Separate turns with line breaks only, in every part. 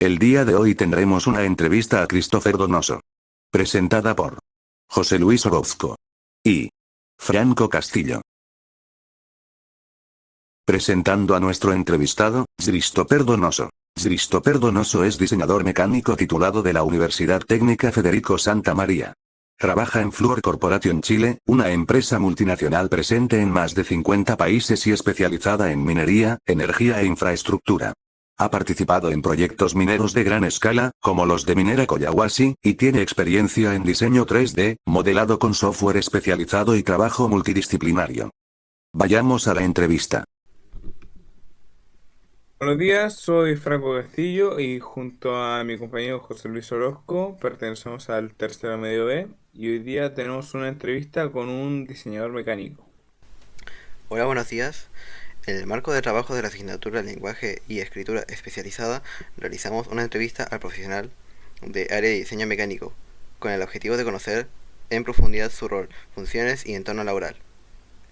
El día de hoy tendremos una entrevista a Christopher Donoso. Presentada por José Luis Orozco y Franco Castillo. Presentando a nuestro entrevistado, Christopher Donoso. Christopher Donoso es diseñador mecánico titulado de la Universidad Técnica Federico Santa María. Trabaja en Fluor Corporation Chile, una empresa multinacional presente en más de 50 países y especializada en minería, energía e infraestructura. Ha participado en proyectos mineros de gran escala, como los de Minera Collahuasi, y tiene experiencia en diseño 3D, modelado con software especializado y trabajo multidisciplinario. Vayamos a la entrevista.
Buenos días, soy Franco Castillo y junto a mi compañero José Luis Orozco pertenecemos al tercero medio B y hoy día tenemos una entrevista con un diseñador mecánico.
Hola, buenos días. En el marco de trabajo de la asignatura Lenguaje y Escritura Especializada, realizamos una entrevista al profesional de área de diseño mecánico, con el objetivo de conocer en profundidad su rol, funciones y entorno laboral.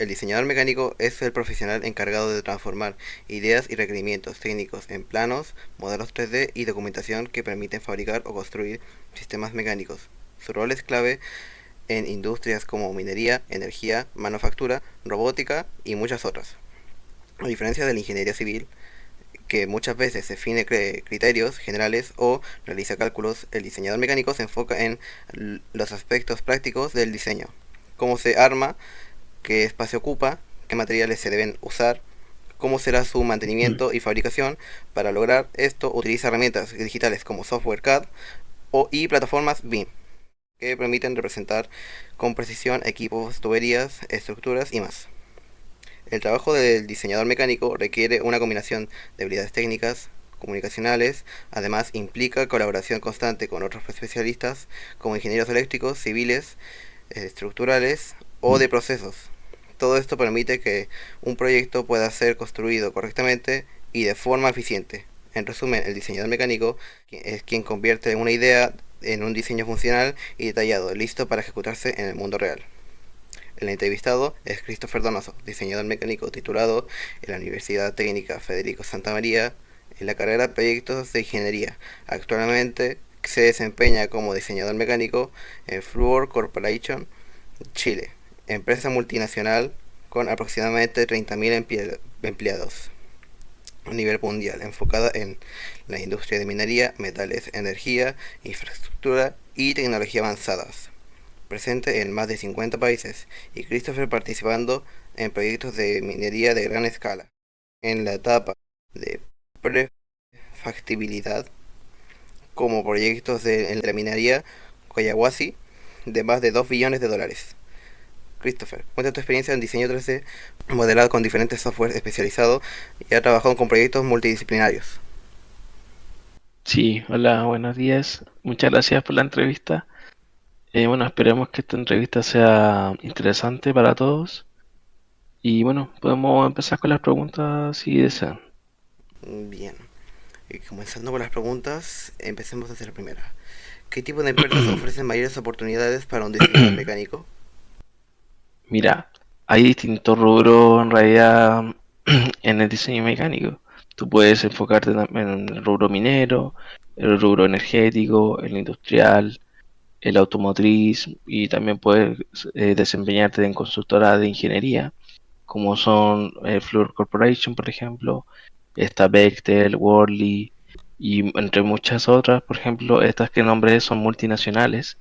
El diseñador mecánico es el profesional encargado de transformar ideas y requerimientos técnicos en planos, modelos 3D y documentación que permiten fabricar o construir sistemas mecánicos. Su rol es clave en industrias como minería, energía, manufactura, robótica y muchas otras. A diferencia de la ingeniería civil, que muchas veces define criterios generales o realiza cálculos, el diseñador mecánico se enfoca en los aspectos prácticos del diseño: cómo se arma, qué espacio ocupa, qué materiales se deben usar, cómo será su mantenimiento y fabricación. Para lograr esto utiliza herramientas digitales como software CAD y plataformas BIM, que permiten representar con precisión equipos, tuberías, estructuras y más. El trabajo del diseñador mecánico requiere una combinación de habilidades técnicas, comunicacionales. Además implica colaboración constante con otros especialistas como ingenieros eléctricos, civiles, estructurales o de procesos. Todo esto permite que un proyecto pueda ser construido correctamente y de forma eficiente. En resumen, el diseñador mecánico es quien convierte una idea en un diseño funcional y detallado, listo para ejecutarse en el mundo real. El entrevistado es Christopher Donoso, diseñador mecánico titulado en la Universidad Técnica Federico Santa María en la carrera de Proyectos de Ingeniería. Actualmente se desempeña como diseñador mecánico en Fluor Corporation Chile, empresa multinacional con aproximadamente 30.000 empleados a nivel mundial, enfocada en la industria de minería, metales, energía, infraestructura y tecnología avanzadas, presente en más de 50 países, y Christopher participando en proyectos de minería de gran escala, en la etapa de prefactibilidad, como proyectos de la minería Collahuasi de más de 2 billones de dólares. Christopher, cuenta tu experiencia en diseño 3D modelado con diferentes software especializados y ha trabajado con proyectos multidisciplinarios.
Sí, hola, buenos días. Muchas gracias por la entrevista. Bueno, esperemos que esta entrevista sea interesante para todos. Y bueno, podemos empezar con las preguntas si desean.
Bien, comenzando con las preguntas, empecemos desde la primera. ¿Qué tipo de empresas ofrecen mayores oportunidades para un diseñador mecánico?
Mira, hay distintos rubros en realidad en el diseño mecánico. Tú puedes enfocarte también en el rubro minero, el rubro energético, el industrial, el automotriz y también puedes desempeñarte en consultoras de ingeniería como son Fluor Corporation, por ejemplo, está Bechtel, Worley y entre muchas otras. Por ejemplo, estas que nombré son multinacionales.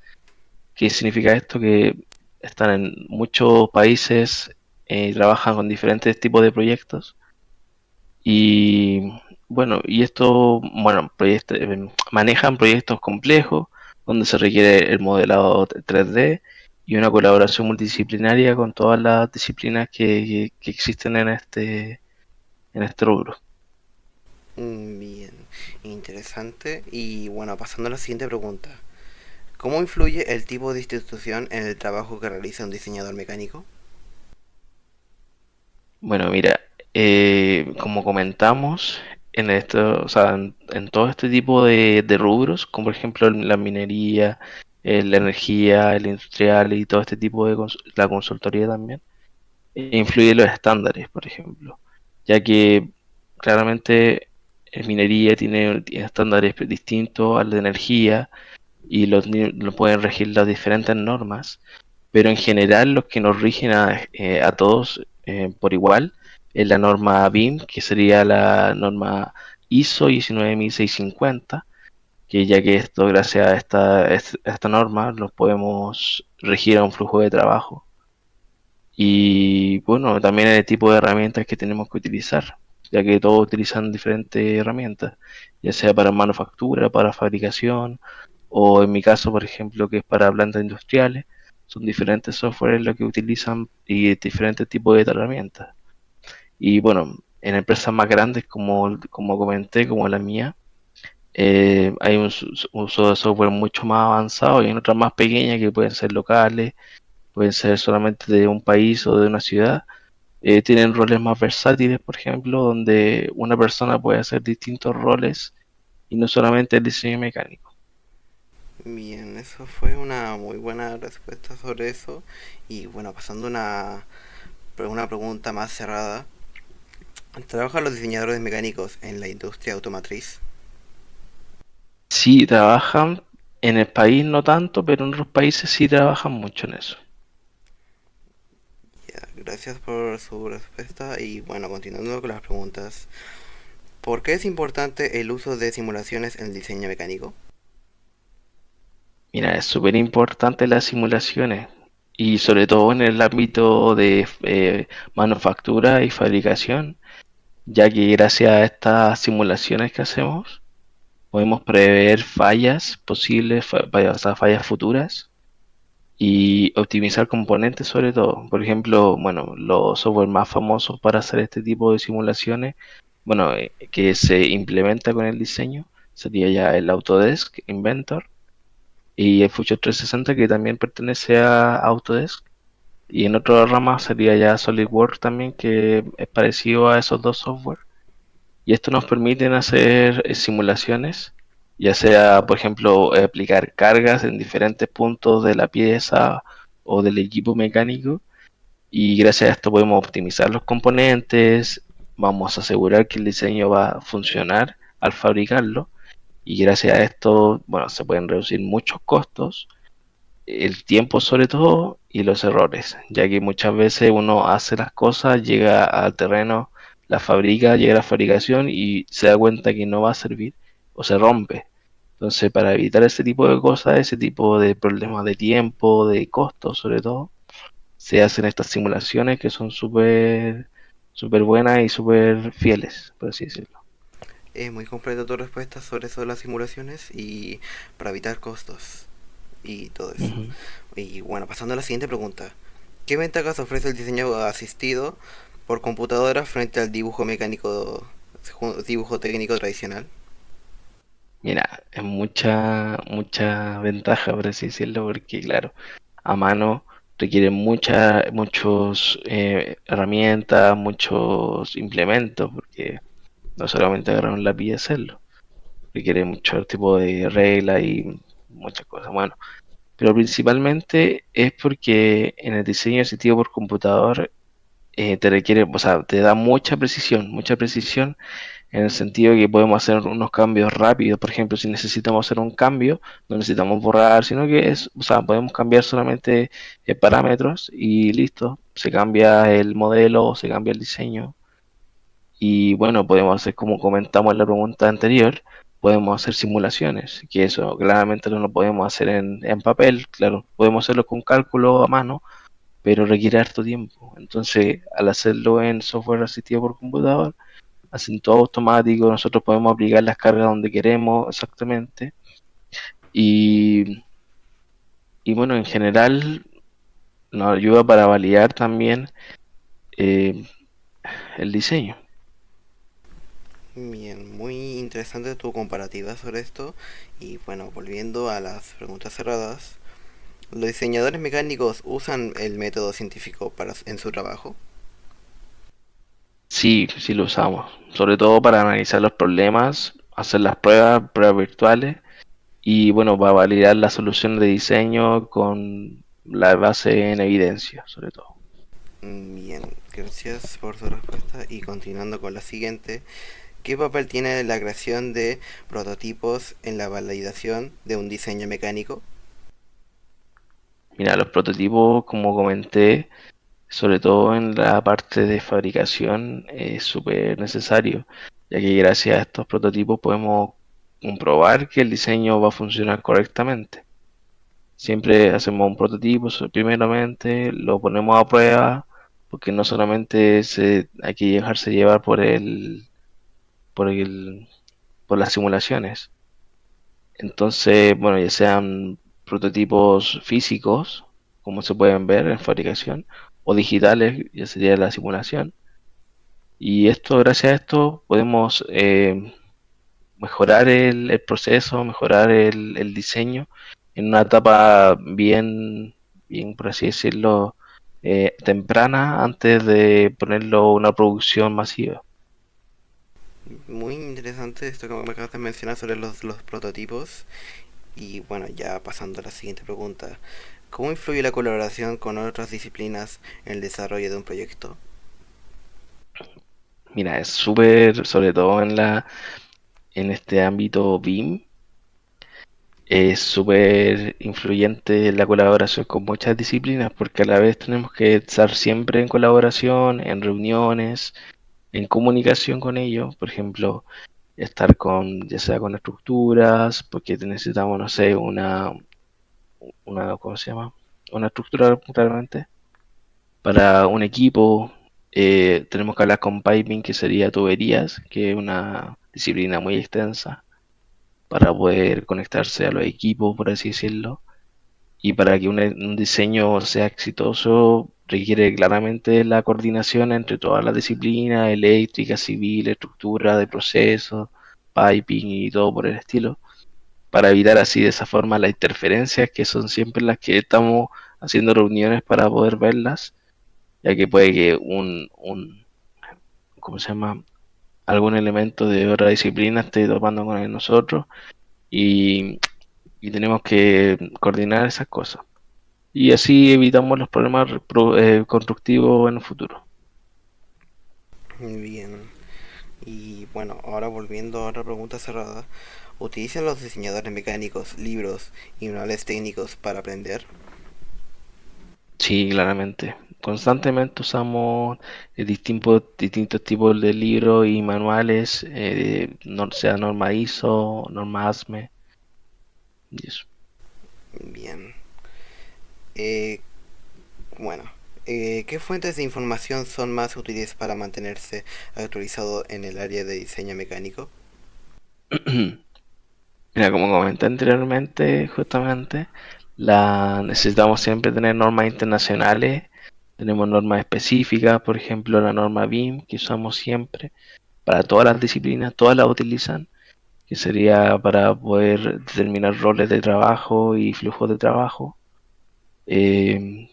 ¿Qué significa esto? Que están en muchos países y trabajan con diferentes tipos de proyectos. Y bueno, manejan proyectos complejos donde se requiere el modelado 3D y una colaboración multidisciplinaria con todas las disciplinas que existen en este rubro.
Bien, interesante. Y bueno, pasando a la siguiente pregunta. ¿Cómo influye el tipo de institución en el trabajo que realiza un diseñador mecánico?
Bueno, mira, como comentamos, o sea, en todo este tipo de rubros, como por ejemplo la minería, la energía, el industrial y todo este tipo la consultoría también, influye los estándares, por ejemplo, ya que claramente minería tiene estándares distintos al de energía y lo pueden regir las diferentes normas, pero en general los que nos rigen a todos por igual es la norma BIM, que sería la norma ISO 19650, que ya que esto, gracias a esta norma, nos podemos regir a un flujo de trabajo. Y bueno, también el tipo de herramientas que tenemos que utilizar, ya que todos utilizan diferentes herramientas, ya sea para manufactura, para fabricación, o en mi caso, por ejemplo, que es para plantas industriales, son diferentes softwares los que utilizan y diferentes tipos de herramientas. Y bueno, en empresas más grandes, como comenté, como la mía, hay un uso de software mucho más avanzado y en otras más pequeñas que pueden ser locales, pueden ser solamente de un país o de una ciudad. Tienen roles más versátiles, por ejemplo, donde una persona puede hacer distintos roles y no solamente el diseño mecánico.
Bien, eso fue una muy buena respuesta sobre eso. Y bueno, pasando a una pregunta más cerrada. ¿Trabajan los diseñadores mecánicos en la industria automotriz?
Sí, trabajan en el país no tanto, pero en otros países sí trabajan mucho en eso.
Ya, gracias por su respuesta y bueno, continuando con las preguntas. ¿Por qué es importante el uso de simulaciones en el diseño mecánico?
Mira, es súper importante las simulaciones y sobre todo en el ámbito de manufactura y fabricación, ya que gracias a estas simulaciones que hacemos podemos prever fallas posibles, o sea, fallas futuras y optimizar componentes sobre todo. Por ejemplo, bueno, los software más famosos para hacer este tipo de simulaciones, bueno, que se implementa con el diseño, sería ya el Autodesk Inventor y el Fusion 360 que también pertenece a Autodesk. Y en otra rama sería ya SolidWorks también, que es parecido a esos dos software. Y esto nos permite hacer simulaciones, ya sea, por ejemplo, aplicar cargas en diferentes puntos de la pieza o del equipo mecánico. Y gracias a esto podemos optimizar los componentes, vamos a asegurar que el diseño va a funcionar al fabricarlo. Y gracias a esto, bueno, se pueden reducir muchos costos, el tiempo sobre todo y los errores, ya que muchas veces uno hace las cosas, llega al terreno, la fabrica, llega a la fabricación y se da cuenta que no va a servir o se rompe. Entonces, para evitar ese tipo de cosas, ese tipo de problemas de tiempo, de costos sobre todo, se hacen estas simulaciones que son súper buenas y súper fieles, por así decirlo.
Es muy completa tu respuesta sobre eso de las simulaciones y para evitar costos y todo eso.
Ujú.
Y bueno, pasando a la siguiente pregunta. ¿Qué ventajas ofrece el diseño asistido por computadora frente al dibujo mecánico, dibujo técnico tradicional?
Mira, es mucha ventaja, por así decirlo, porque claro, a mano requiere muchos herramientas, muchos implementos, porque no solamente agarrar un lápiz y hacerlo, requiere mucho tipo de reglas y muchas cosas. Bueno, pero principalmente es porque en el diseño asistido por computador te requiere, o sea, te da mucha precisión en el sentido que podemos hacer unos cambios rápidos. Por ejemplo, si necesitamos hacer un cambio, no necesitamos borrar, sino que es, o sea, podemos cambiar solamente parámetros y listo, se cambia el modelo o se cambia el diseño. Y bueno, podemos hacer como comentamos en la pregunta anterior, podemos hacer simulaciones, que eso claramente no lo podemos hacer en papel, claro, podemos hacerlo con cálculo a mano, pero requiere harto tiempo. Entonces, al hacerlo en software asistido por computador, hacen todo automático, nosotros podemos aplicar las cargas donde queremos exactamente. Y, y bueno, en general nos ayuda para validar también eh, el diseño.
Bien, muy interesante tu comparativa sobre esto. Y bueno, volviendo a las preguntas cerradas. ¿Los diseñadores mecánicos usan el método científico en su trabajo?
Sí, sí lo usamos, sobre todo para analizar los problemas, hacer las pruebas virtuales y bueno, para validar la solución de diseño con la base en evidencia, sobre todo.
Bien, gracias por su respuesta. Y continuando con la siguiente. ¿Qué papel tiene la creación de prototipos en la validación de un diseño mecánico?
Mira, los prototipos, como comenté, sobre todo en la parte de fabricación, es súper necesario, ya que gracias a estos prototipos podemos comprobar que el diseño va a funcionar correctamente. Siempre hacemos un prototipo primeramente, lo ponemos a prueba, porque no solamente hay que dejarse llevar por el, por las simulaciones. Entonces, bueno, ya sean prototipos físicos, como se pueden ver en fabricación, o digitales, ya sería la simulación. Y esto, gracias a esto, podemos mejorar el proceso, mejorar el diseño en una etapa bien, por así decirlo, temprana antes de ponerlo a una producción masiva.
Muy interesante esto que me acabas de mencionar sobre los prototipos. Y bueno, ya pasando a la siguiente pregunta. ¿Cómo influye la colaboración con otras disciplinas en el desarrollo de un proyecto?
Mira, es súper, sobre todo en este ámbito BIM, es súper influyente la colaboración con muchas disciplinas porque a la vez tenemos que estar siempre en colaboración, en reuniones, en comunicación con ellos. Por ejemplo, estar ya sea con estructuras, porque necesitamos, no sé, ¿cómo se llama? Una estructura realmente para un equipo. Tenemos que hablar con piping, que sería tuberías, que es una disciplina muy extensa para poder conectarse a los equipos, por así decirlo. Y para que un diseño sea exitoso, requiere claramente la coordinación entre todas las disciplinas, eléctrica, civil, estructura de procesos, piping y todo por el estilo, para evitar así de esa forma las interferencias que son siempre las que estamos haciendo reuniones para poder verlas, ya que puede que ¿cómo se llama? Algún elemento de otra disciplina esté topando con el de nosotros y, y tenemos que coordinar esas cosas. Y así evitamos los problemas constructivos en el futuro.
Bien. Y bueno, ahora volviendo a otra pregunta cerrada. ¿Utilizan los diseñadores mecánicos libros y manuales técnicos para aprender?
Sí, claramente. Constantemente usamos distintos tipos de libros y manuales, sea norma ISO, norma ASME y eso.
Bien. Eh, bueno, ¿qué fuentes de información son más útiles para mantenerse actualizado en el área de diseño mecánico?
Mira, como comenté anteriormente, justamente, necesitamos siempre tener normas internacionales. Tenemos normas específicas, por ejemplo, la norma BIM que usamos siempre para todas las disciplinas, todas las utilizan, que sería para poder determinar roles de trabajo y flujos de trabajo. Eh,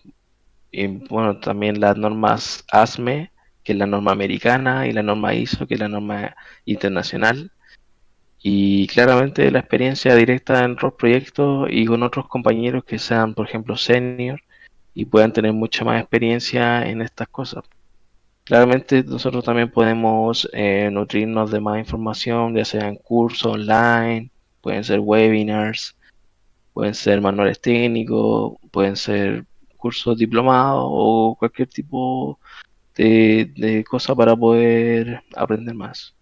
y bueno, también las normas ASME, que es la norma americana, y la norma ISO, que es la norma internacional. Y claramente la experiencia directa en otros proyectos y con otros compañeros que sean, por ejemplo, senior y puedan tener mucha más experiencia en estas cosas. Claramente nosotros también podemos nutrirnos de más información, ya sean cursos online, pueden ser webinars, pueden ser manuales técnicos, pueden ser cursos diplomados o cualquier tipo de cosa para poder aprender más.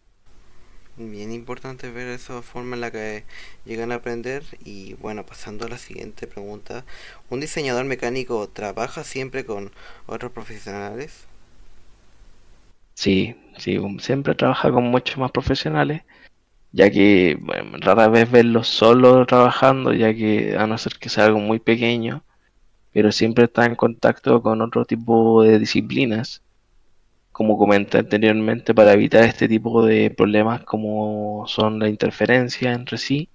Bien importante ver esa forma en la que llegan a aprender. Y bueno, pasando a la siguiente pregunta. ¿Un diseñador mecánico trabaja siempre con otros profesionales?
Sí, sí, siempre trabaja con muchos más profesionales, ya que bueno, rara vez verlos solo trabajando, ya que a no ser que sea algo muy pequeño, pero siempre está en contacto con otro tipo de disciplinas, como comenté anteriormente, para evitar este tipo de problemas como son la interferencia entre sí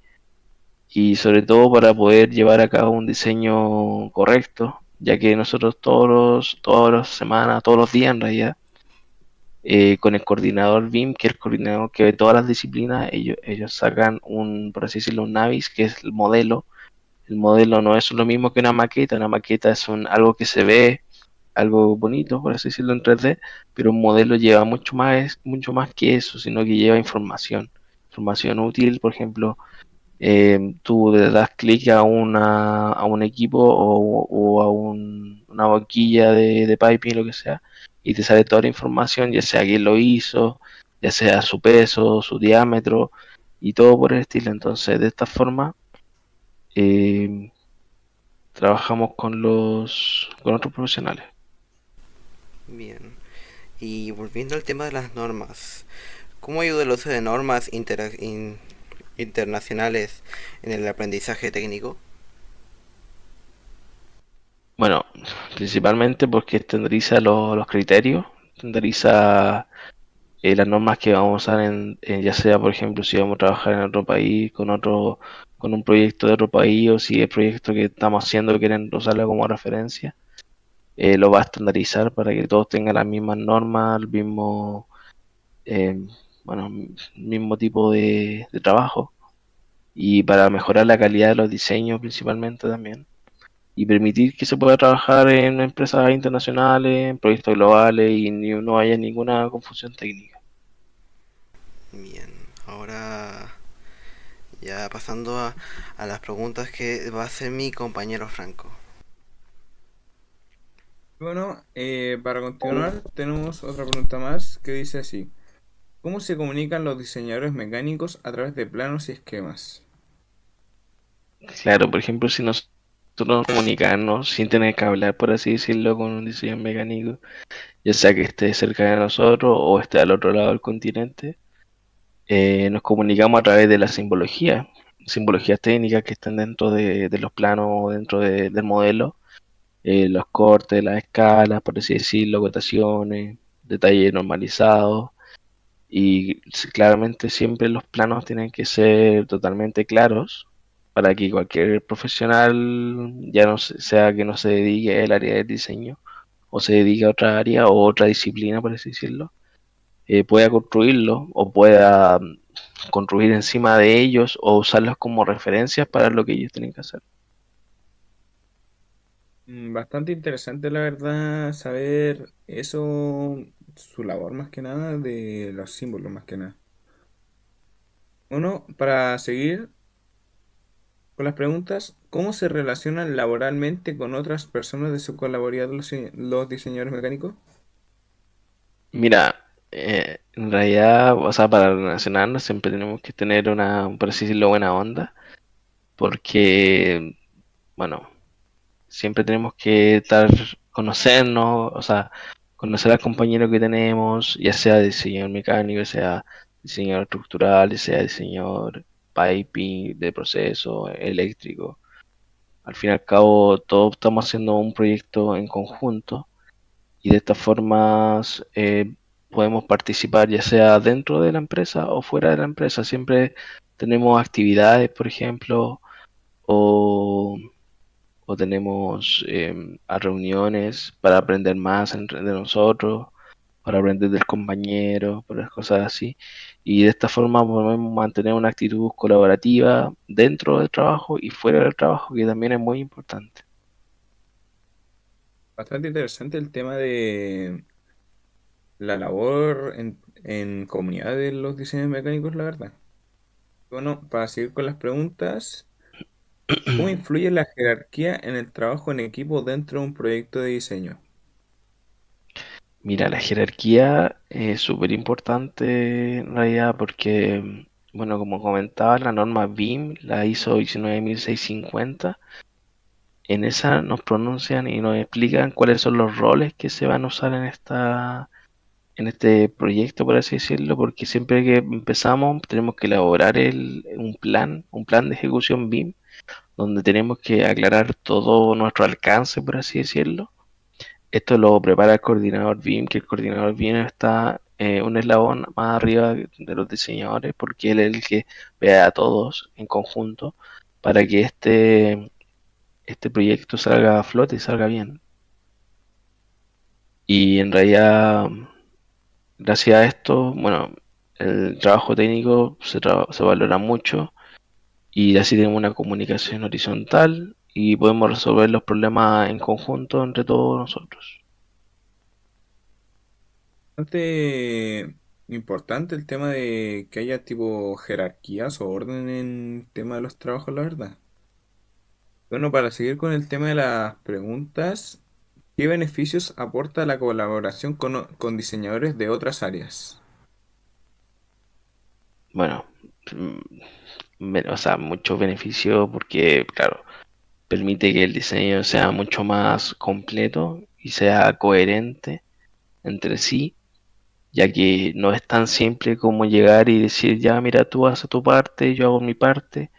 y sobre todo para poder llevar a cabo un diseño correcto, ya que nosotros todas las semanas, todos los días en realidad, con el coordinador BIM, que es el coordinador que ve todas las disciplinas, ellos sacan por así decirlo, un Navis, que es el modelo. El modelo no es lo mismo que una maqueta es algo que se ve, algo bonito, por así decirlo, en 3D, pero un modelo lleva mucho más que eso, sino que lleva información. Información útil, por ejemplo, tú le das clic a un equipo o a una boquilla de piping, lo que sea, y te sale toda la información, ya sea quién lo hizo, ya sea su peso, su diámetro y todo por el estilo. Entonces, de esta forma, eh, trabajamos con otros profesionales.
Bien. Y volviendo al tema de las normas, ¿cómo ayuda el uso de normas internacionales en el aprendizaje técnico?
Bueno, principalmente porque estandariza los criterios, estandariza las normas que vamos a usar ya sea, por ejemplo, si vamos a trabajar en otro país, con un proyecto de otro país, o si el proyecto que estamos haciendo quieren usarlo como referencia, lo va a estandarizar para que todos tengan las mismas normas, el mismo, eh, bueno, mismo tipo de trabajo, y para mejorar la calidad de los diseños principalmente también, y permitir que se pueda trabajar en empresas internacionales, en proyectos globales y no haya ninguna confusión técnica.
Bien, ahora ya pasando a las preguntas que va a hacer mi compañero Franco.
Bueno, para continuar, tenemos otra pregunta más que dice así: ¿cómo se comunican los diseñadores mecánicos a través de planos y esquemas?
Claro, por ejemplo, si nosotros nos comunicarnos sin tener que hablar, por así decirlo, con un diseñador mecánico, ya sea que esté cerca de nosotros o esté al otro lado del continente, nos comunicamos a través de la simbología, simbologías técnicas que están dentro de los planos, del modelo, los cortes, las escalas, por así decirlo, cotaciones, detalles normalizados. Y claramente siempre los planos tienen que ser totalmente claros para que cualquier profesional, ya no sea que no se dedique al área del diseño o se dedique a otra área o otra disciplina, por así decirlo, pueda construirlo o pueda construir encima de ellos o usarlos como referencias para lo que ellos tienen que hacer.
Bastante interesante, la verdad, saber eso, su labor más que nada, de los símbolos más que nada. Bueno, para seguir con las preguntas, ¿cómo se relacionan laboralmente con otras personas de su colaboración los diseñadores mecánicos?
Mira, en realidad, o sea, para relacionarnos siempre tenemos que tener una, por así decirlo, buena onda, porque, bueno, siempre tenemos que conocernos, o sea, conocer al compañero que tenemos, ya sea diseñador mecánico, sea diseñador estructural, sea diseñador piping, de proceso, eléctrico. Al fin y al cabo, todos estamos haciendo un proyecto en conjunto y de estas formas podemos participar ya sea dentro de la empresa o fuera de la empresa. Siempre tenemos actividades, por ejemplo, o o tenemos a reuniones para aprender más de nosotros, para aprender del compañero, por las cosas así. Y de esta forma podemos mantener una actitud colaborativa dentro del trabajo y fuera del trabajo, que también es muy importante.
Bastante interesante el tema de la labor en comunidad de los diseñadores mecánicos, la verdad. Bueno, para seguir con las preguntas, ¿cómo influye la jerarquía en el trabajo en equipo dentro de un proyecto de diseño?
Mira, la jerarquía es súper importante en realidad porque, bueno, como comentaba, la norma BIM, la ISO 19650, en esa nos pronuncian y nos explican cuáles son los roles que se van a usar en este proyecto, por así decirlo, porque siempre que empezamos tenemos que elaborar un plan de ejecución BIM, donde tenemos que aclarar todo nuestro alcance, por así decirlo. Esto lo prepara el coordinador BIM, que el coordinador BIM está un eslabón más arriba de los diseñadores, porque él es el que ve a todos en conjunto para que este proyecto salga a flote y salga bien. Y en realidad, gracias a esto, bueno, el trabajo técnico se valora mucho y así tenemos una comunicación horizontal y podemos resolver los problemas en conjunto entre todos nosotros.
bastante importante el tema de que haya tipo jerarquías o orden en el tema de los trabajos, la verdad. Bueno, para seguir con el tema de las preguntas, ¿qué beneficios aporta la colaboración con diseñadores de otras áreas?
Bueno, o sea, muchos beneficios porque, claro, permite que el diseño sea mucho más completo y sea coherente entre sí, ya que no es tan simple como llegar y decir, ya, mira, tú haces tu parte, yo hago mi parte,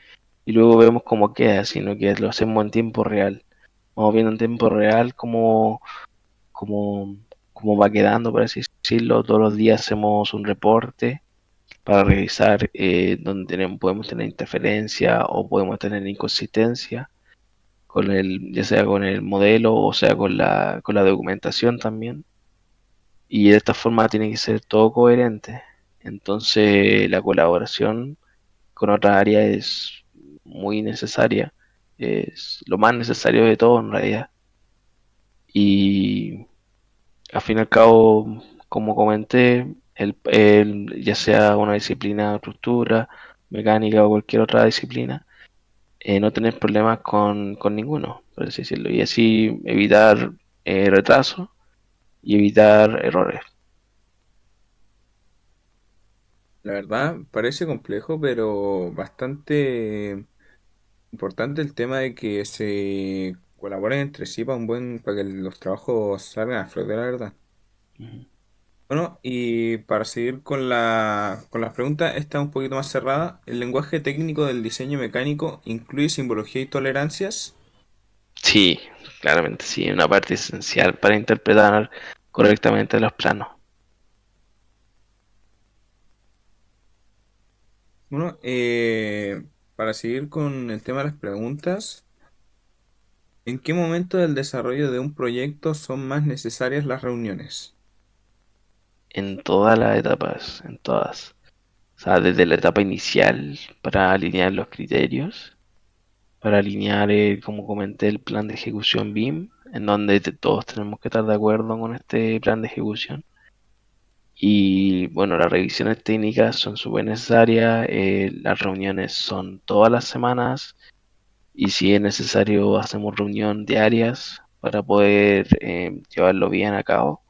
y luego vemos cómo queda, sino que lo hacemos en tiempo real. Vamos viendo en tiempo real cómo, cómo va quedando, por así decirlo. Todos los días hacemos un reporte para revisar donde podemos tener interferencia o podemos tener inconsistencia con ya sea con el modelo o sea con la documentación también. Y de esta forma tiene que ser todo coherente. Entonces la colaboración con otra área es muy necesaria, es lo más necesario de todo en realidad. Y al fin y al cabo, como comenté, ya sea una disciplina de estructura, mecánica o cualquier otra disciplina, no tener problemas con ninguno, por así decirlo, y así evitar retrasos y evitar errores.
La verdad, parece complejo, pero bastante importante el tema de que se colaboren entre sí para que los trabajos salgan a flote, la verdad.
Ujú.
Bueno, y para seguir con las preguntas, esta es un poquito más cerrada. ¿El lenguaje técnico del diseño mecánico incluye simbología y tolerancias?
Sí, claramente sí, una parte esencial para interpretar correctamente los planos.
Bueno, para seguir con el tema de las preguntas, ¿en qué momento del desarrollo de un proyecto son más necesarias las reuniones?
En todas las etapas, en todas. O sea, desde la etapa inicial para alinear los criterios, para alinear, como comenté, el plan de ejecución BIM, en donde todos tenemos que estar de acuerdo con este plan de ejecución. Y bueno, las revisiones técnicas son súper necesarias, las reuniones son todas las semanas y si es necesario hacemos reunión diarias para poder llevarlo bien a cabo.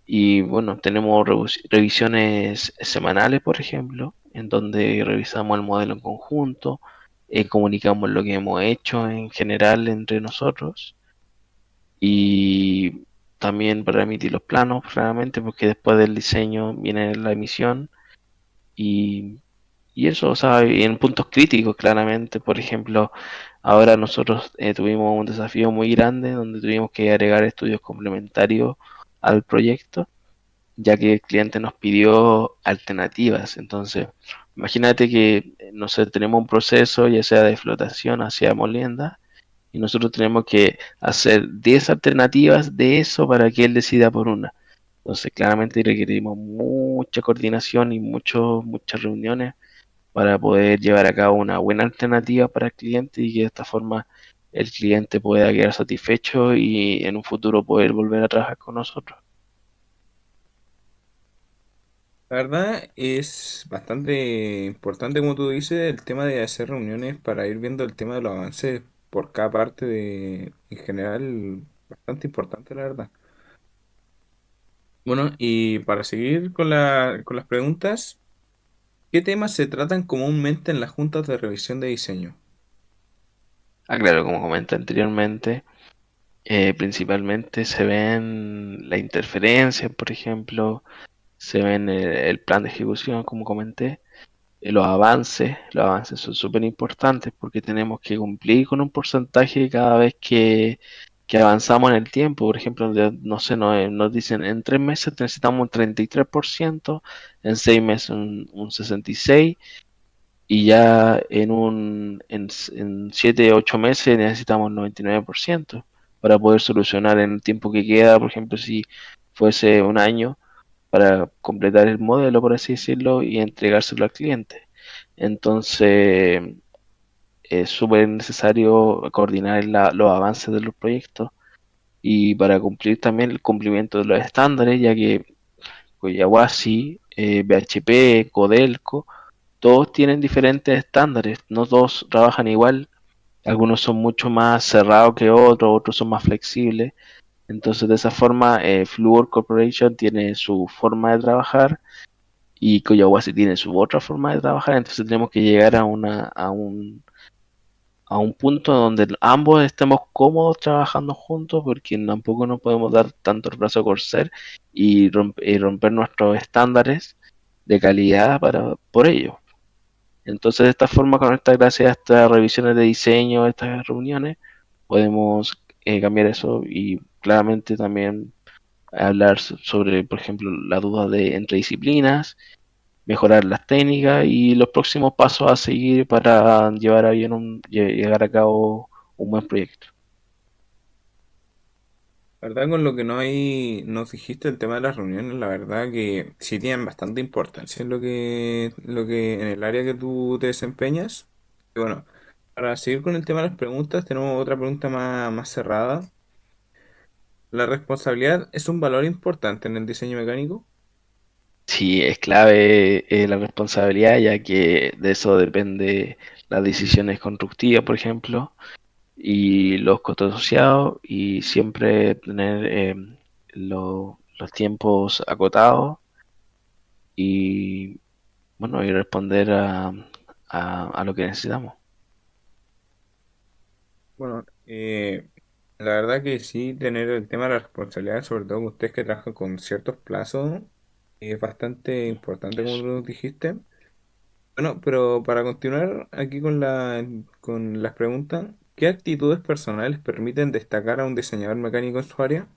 Y bueno, tenemos revisiones semanales, por ejemplo, en donde revisamos el modelo en conjunto, comunicamos lo que hemos hecho en general entre nosotros y también para emitir los planos, claramente, porque después del diseño viene la emisión y, y eso, o sea, y en puntos críticos, claramente, por ejemplo, ahora nosotros tuvimos un desafío muy grande donde tuvimos que agregar estudios complementarios al proyecto ya que el cliente nos pidió alternativas. Entonces, imagínate que, no sé, tenemos un proceso ya sea de flotación hacia molienda y nosotros tenemos que hacer 10 alternativas de eso para que él decida por una. Entonces, claramente requerimos mucha coordinación y muchas reuniones para poder llevar a cabo una buena alternativa para el cliente y que de esta forma el cliente pueda quedar satisfecho y en un futuro poder volver a trabajar con nosotros.
La verdad es bastante importante, como tú dices, el tema de hacer reuniones para ir viendo el tema de los avances por cada parte en general, bastante importante, la verdad. Bueno, y para seguir con las preguntas, ¿qué temas se tratan comúnmente en las juntas de revisión de diseño?
Ah, claro, como comenté anteriormente, principalmente se ven la interferencia, por ejemplo, se ven el plan de ejecución, como comenté, los avances son súper importantes porque tenemos que cumplir con un porcentaje cada vez que avanzamos en el tiempo. Por ejemplo, no sé, nos dicen en 3 meses necesitamos un 33%, en 6 meses un 66%, y ya en 7 8 meses necesitamos 99% para poder solucionar en el tiempo que queda, por ejemplo, si fuese un año para completar el modelo, por así decirlo, y entregárselo al cliente. Entonces, es súper necesario coordinar los avances de los proyectos y para cumplir también el cumplimiento de los estándares, ya que Collahuasi, BHP, Codelco, todos tienen diferentes estándares, no todos trabajan igual, algunos son mucho más cerrados que otros, otros son más flexibles. Entonces, de esa forma, Fluor Corporation tiene su forma de trabajar y Collahuasi tiene su otra forma de trabajar. Entonces, tenemos que llegar a un punto donde ambos estemos cómodos trabajando juntos, porque tampoco nos podemos dar tanto el brazo a torcer y romper nuestros estándares de calidad por ello. Entonces, de esta forma, gracias a estas revisiones de diseño, estas reuniones, podemos cambiar eso y claramente también hablar sobre, por ejemplo, la duda de entre disciplinas, mejorar las técnicas y los próximos pasos a seguir para llegar a cabo un buen proyecto.
La verdad, con lo que nos dijiste el tema de las reuniones, la verdad que sí tienen bastante importancia en en el área que tú te desempeñas. Y bueno, para seguir con el tema de las preguntas, tenemos otra pregunta más cerrada. ¿La responsabilidad es un valor importante en el diseño mecánico?
Sí, es clave la responsabilidad, ya que de eso depende las decisiones constructivas, por ejemplo, y los costos asociados, y siempre tener los tiempos acotados y, bueno, y responder a lo que necesitamos.
Bueno, la verdad que sí, tener el tema de la responsabilidad, sobre todo con ustedes que trabajan con ciertos plazos, es bastante importante, como
Eso.
tú nos dijiste. Bueno, pero para continuar aquí con con las preguntas, ¿qué actitudes personales permiten destacar a un diseñador mecánico en su área?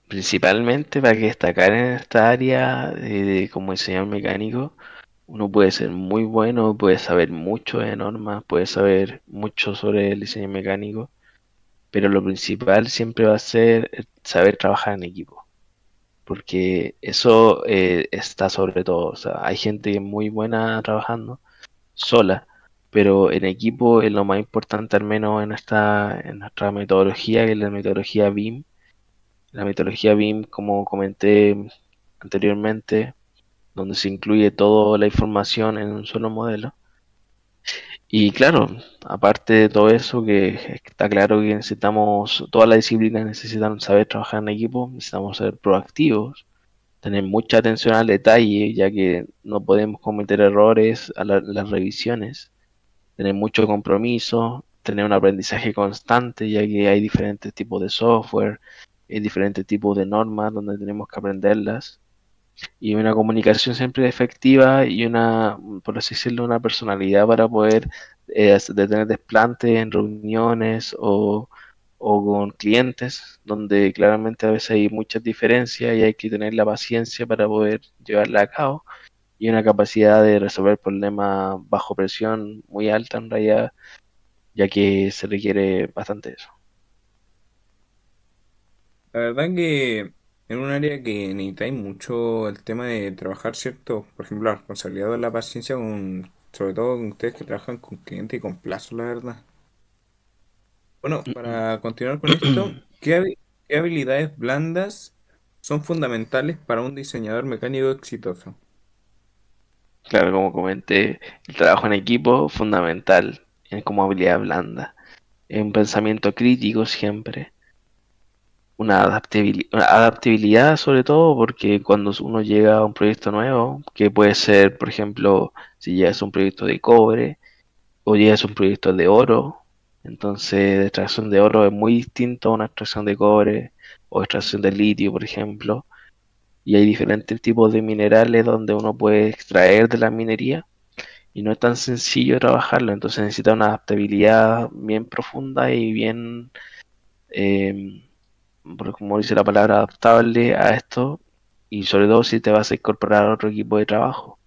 Principalmente para que destacar en esta área como diseñador mecánico, uno puede ser muy bueno, puede saber mucho de normas, puede saber mucho sobre el diseño mecánico, pero lo principal siempre va a ser saber trabajar en equipo, porque eso está sobre todo. O sea, hay gente que es muy buena trabajando sola, pero en equipo es lo más importante, al menos en nuestra metodología, que es la metodología BIM. La metodología BIM, como comenté anteriormente, donde se incluye toda la información en un solo modelo. Y claro, aparte de todo eso, que está claro que necesitamos, todas las disciplinas necesitan saber trabajar en equipo, necesitamos ser proactivos, tener mucha atención al detalle, ya que no podemos cometer errores a las revisiones, tener mucho compromiso, tener un aprendizaje constante, ya que hay diferentes tipos de software, hay diferentes tipos de normas donde tenemos que aprenderlas y una comunicación siempre efectiva y por así decirlo, una personalidad para poder tener desplante en reuniones o con clientes, donde claramente a veces hay muchas diferencias y hay que tener la paciencia para poder llevarla a cabo y una capacidad de resolver problemas bajo presión muy alta en realidad, ya que se requiere bastante eso.
La verdad que en un área que necesitáis mucho el tema de trabajar, ¿cierto? Por ejemplo, la responsabilidad de la paciencia sobre todo con ustedes que trabajan con clientes y con plazos, la verdad. Bueno, para continuar con esto, ¿qué habilidades blandas son fundamentales para un diseñador mecánico exitoso?
Claro, como comenté, el trabajo en equipo fundamental como habilidad blanda. Un pensamiento crítico siempre, una adaptabilidad sobre todo, porque cuando uno llega a un proyecto nuevo, que puede ser, por ejemplo, si llegas a un proyecto de cobre o llegas a un proyecto de oro, entonces la extracción de oro es muy distinto a una extracción de cobre o extracción de litio, por ejemplo, y hay diferentes tipos de minerales donde uno puede extraer de la minería y no es tan sencillo trabajarlo, entonces necesita una adaptabilidad bien profunda y bien, eh, como dice la palabra, adaptable a esto, y sobre todo si te vas a incorporar a otro equipo de trabajo.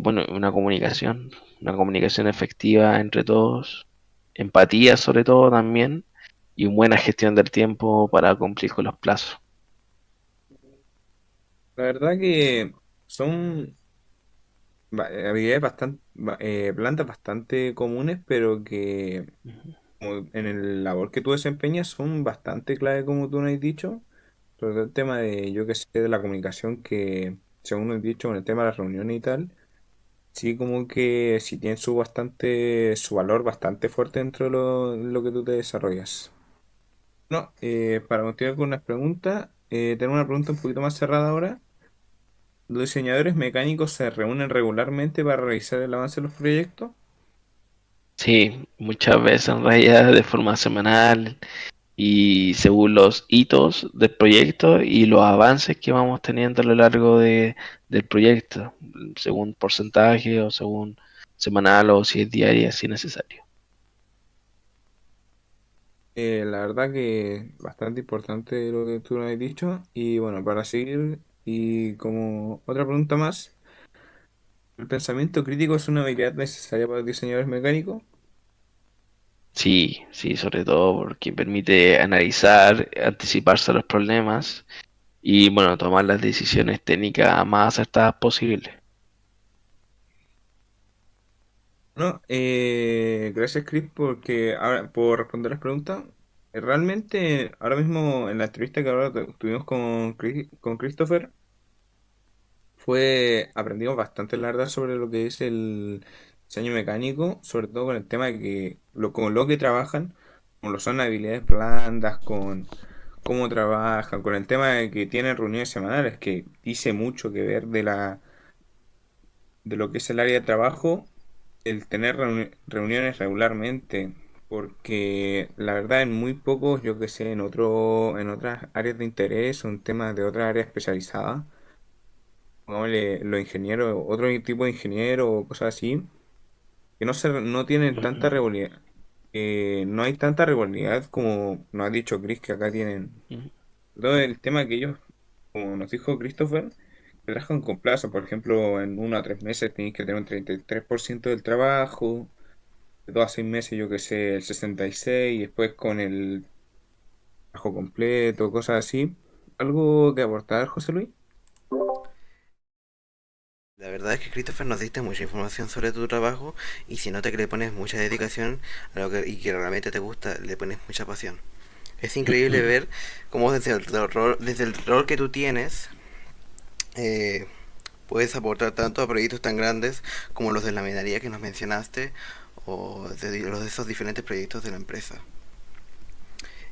Bueno, una comunicación efectiva entre todos, empatía sobre todo también, y una buena gestión del tiempo para cumplir con los plazos.
La verdad que son habilidades blandas bastante comunes, pero que como en el labor que tú desempeñas son bastante clave, como tú nos has dicho. sobre todo el tema de, yo que sé, de la comunicación que, según he dicho, con el tema de las reuniones y tal, sí como que sí tiene su valor bastante fuerte dentro de lo que tú te desarrollas. No, para continuar con unas preguntas, tengo una pregunta un poquito más cerrada ahora. ¿Los diseñadores mecánicos se reúnen regularmente para revisar el avance de los proyectos?
Sí, muchas veces en realidad de forma semanal y según los hitos del proyecto y los avances que vamos teniendo a lo largo del proyecto, según porcentaje o según semanal o si es diaria, si es necesario.
La verdad que bastante importante lo que tú nos has dicho. Y bueno, para seguir, y como otra pregunta más, ¿el pensamiento crítico es una habilidad necesaria para los diseñadores mecánicos?
Sí, sí, sobre todo porque permite analizar, anticiparse a los problemas y bueno, tomar las decisiones técnicas más acertadas posibles.
No, gracias Chris porque ahora, por responder las preguntas. Realmente, ahora mismo en la entrevista que ahora tuvimos con Christopher, aprendimos bastante, la verdad, sobre lo que es el diseño mecánico, sobre todo con el tema de con lo que trabajan, como lo son habilidades blandas, con cómo trabajan, con el tema de que tienen reuniones semanales, que dice mucho que ver de lo que es el área de trabajo, el tener reuniones regularmente, porque la verdad en muy pocos, yo que sé, en otras áreas de interés, un tema de otra área especializada, pongámosle los ingenieros, otro tipo de ingeniero o cosas así, que no tienen tanta
Ujú,
regularidad, no hay tanta regularidad como nos ha dicho Chris que acá tienen.
ujú.
Todo el tema que ellos, como nos dijo Christopher, que trabajan con plazo, por ejemplo, en 1 a 3 meses tenéis que tener un 33% del trabajo, de 2 a 6 meses, yo que sé, el 66%, y después con el trabajo completo, cosas así. ¿Algo que aportar, José Luis?
La verdad es que Christopher nos diste mucha información sobre tu trabajo y se nota que le pones mucha dedicación y que realmente te gusta, le pones mucha pasión. Es increíble ver cómo desde el rol que tú tienes eh, puedes aportar tanto a proyectos tan grandes como los de la minería que nos mencionaste o los de esos diferentes proyectos de la empresa.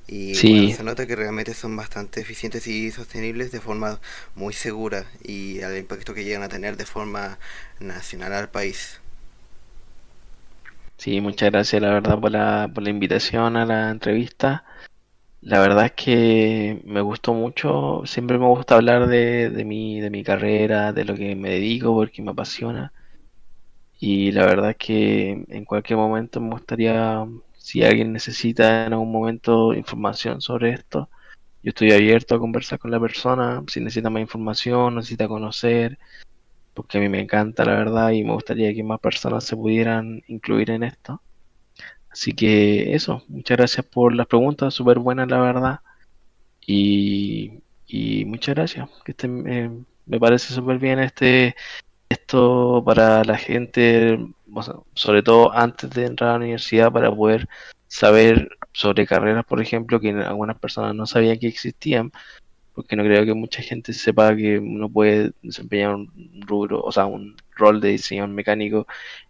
Y bueno,
Sí,
se nota que realmente son bastante eficientes y sostenibles de forma muy segura y al impacto que llegan a tener de forma nacional al país.
sí, muchas gracias la verdad por la invitación a la entrevista. La verdad es que me gustó mucho, siempre me gusta hablar de mi carrera, de lo que me dedico, porque me apasiona. Y la verdad es que en cualquier momento me gustaría, si alguien necesita en algún momento información sobre esto, yo estoy abierto a conversar con la persona, si necesita más información, necesita conocer, porque a mí me encanta la verdad y me gustaría que más personas se pudieran incluir en esto. Así que eso, muchas gracias por las preguntas, súper buenas la verdad. Y muchas gracias, que estén, me parece súper bien esto para la gente, o sea, sobre todo antes de entrar a la universidad, para poder saber sobre carreras, por ejemplo, que algunas personas no sabían que existían, porque no creo que mucha gente sepa que uno puede desempeñar un rubro, o sea, un rol de diseñador mecánico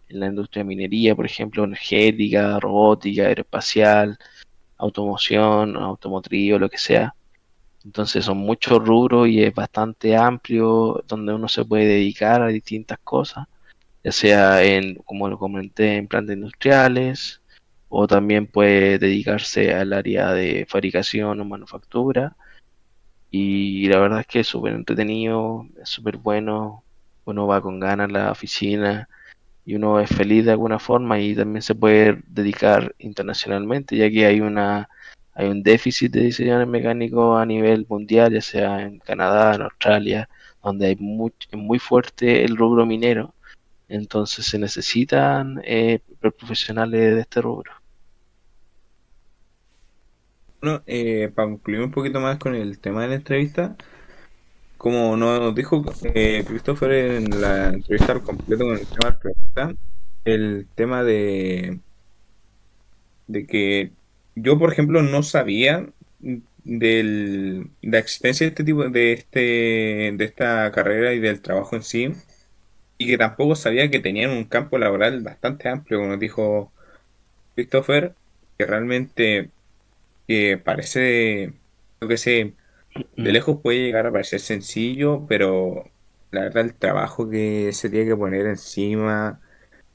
en la industria de minería, por ejemplo, energética, robótica, aeroespacial, automoción, automotriz o lo que sea. Entonces son muchos rubros y es bastante amplio donde uno se puede dedicar a distintas cosas, ya sea en, como lo comenté, en plantas industriales o también puede dedicarse al área de fabricación o manufactura. Y la verdad es que es súper entretenido, es súper bueno, uno va con ganas a la oficina y uno es feliz de alguna forma y también se puede dedicar internacionalmente, ya que hay un déficit de diseñadores mecánicos a nivel mundial, ya sea en Canadá, en Australia, donde es muy fuerte el rubro minero, entonces se necesitan profesionales de este rubro.
Bueno, para concluir un poquito más con el tema de la entrevista, como nos dijo Christopher en la entrevista al completo con el tema de las preguntas, el tema de que yo, por ejemplo, no sabía de la existencia de este tipo de esta carrera y del trabajo en sí, y que tampoco sabía que tenían un campo laboral bastante amplio, como dijo Christopher, que realmente parece, yo que sé, de
Mm,
lejos puede llegar a parecer sencillo, pero la verdad el trabajo que se tiene que poner encima,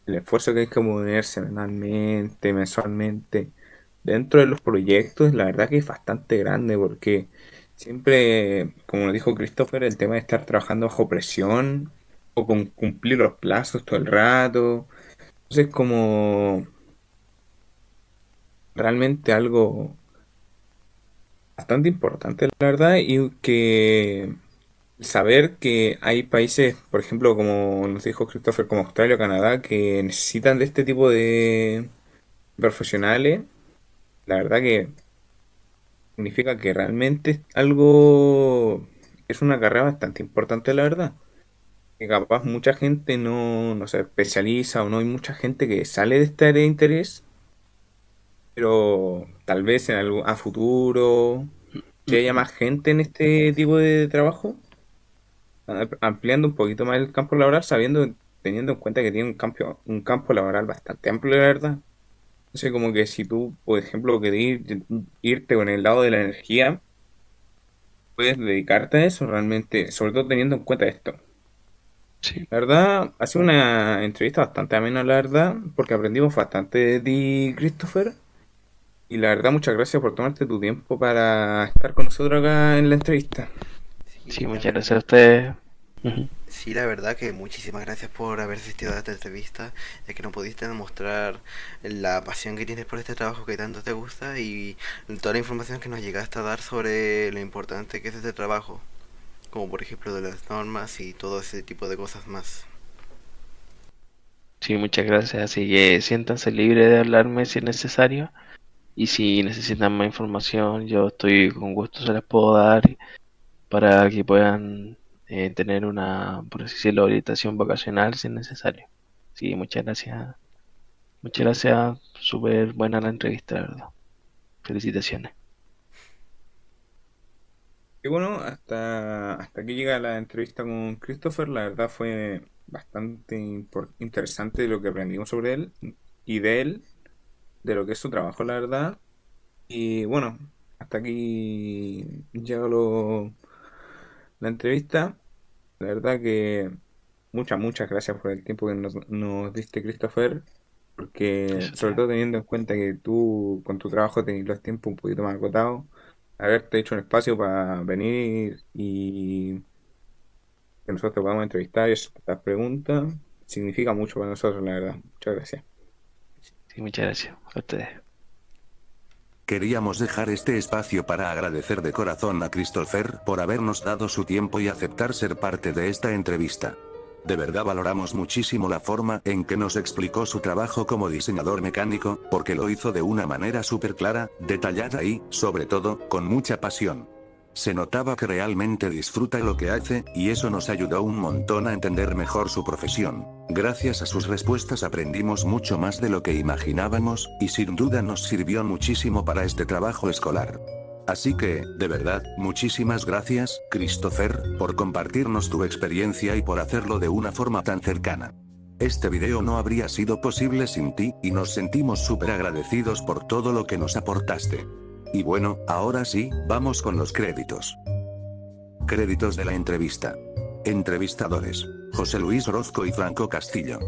el esfuerzo que hay que poner semanalmente, mensualmente, dentro de los proyectos, la verdad que es bastante grande porque siempre, como lo dijo Christopher, el tema de estar trabajando bajo presión o con cumplir los plazos todo el rato, entonces como realmente algo bastante importante, la verdad, y que saber que hay países, por ejemplo, como nos dijo Christopher, como Australia o Canadá, que necesitan de este tipo de profesionales, la verdad que significa que realmente es algo, es una carrera bastante importante, la verdad. Que capaz mucha gente no se especializa o no hay mucha gente que sale de esta área de interés, pero tal vez en algún, a futuro, si haya
mm,
más gente en este tipo de trabajo, ampliando un poquito más el campo laboral, sabiendo, teniendo en cuenta que tiene un campo laboral bastante amplio, la verdad. Entonces, como que si tú, por ejemplo, querés irte con el lado de la energía, puedes dedicarte a eso realmente, sobre todo teniendo en cuenta esto.
sí.
La verdad, ha sido una entrevista bastante amena, la verdad, porque aprendimos bastante de ti, Christopher. Y la verdad, muchas gracias por tomarte tu tiempo para estar con nosotros acá en la entrevista.
Sí,
Sí,
la
muchas
verdad.
gracias a ustedes. Ujú.
Sí, la verdad que muchísimas gracias por haber asistido a esta entrevista, ya que nos pudiste demostrar la pasión que tienes por este trabajo que tanto te gusta y toda la información que nos llegaste a dar sobre lo importante que es este trabajo, como por ejemplo de las normas y todo ese tipo de cosas más.
Sí, muchas gracias. Así que siéntanse libres de hablarme si es necesario. Y si necesitan más información, yo estoy con gusto, se las puedo dar para que puedan tener una, por así decirlo, orientación vocacional si es necesario. Sí, muchas gracias. Muchas gracias. Súper buena la entrevista, la verdad. Felicitaciones.
Y bueno, hasta aquí llega la entrevista con Christopher. La verdad fue bastante interesante lo que aprendimos sobre él y de él, de lo que es su trabajo, la verdad. Y bueno, hasta aquí llega la entrevista. La verdad que muchas gracias por el tiempo que nos diste, Christopher. Porque
Eso
sobre
te-
todo teniendo en cuenta que tú con tu trabajo tenés los tiempos un poquito más agotados, haberte hecho un espacio para venir y que nosotros podamos entrevistar y hacer las preguntas, significa mucho para nosotros, la verdad. Muchas gracias.
Sí, muchas gracias a ustedes.
Queríamos dejar este espacio para agradecer de corazón a Christopher por habernos dado su tiempo y aceptar ser parte de esta entrevista. De verdad valoramos muchísimo la forma en que nos explicó su trabajo como diseñador mecánico, porque lo hizo de una manera súper clara, detallada y, sobre todo, con mucha pasión. Se notaba que realmente disfruta lo que hace, y eso nos ayudó un montón a entender mejor su profesión. Gracias a sus respuestas aprendimos mucho más de lo que imaginábamos, y sin duda nos sirvió muchísimo para este trabajo escolar. Así que, de verdad, muchísimas gracias, Christopher, por compartirnos tu experiencia y por hacerlo de una forma tan cercana. Este video no habría sido posible sin ti, y nos sentimos súper agradecidos por todo lo que nos aportaste. Y bueno, ahora sí, vamos con los créditos. Créditos de la entrevista. Entrevistadores: José Luis Orozco y Franco Castillo.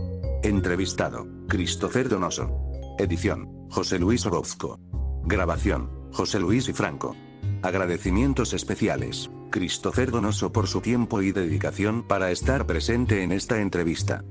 Entrevistado: Christopher Donoso. Edición: José Luis Orozco. Grabación: José Luis y Franco. Agradecimientos especiales: Christopher Donoso por su tiempo y dedicación para estar presente en esta entrevista.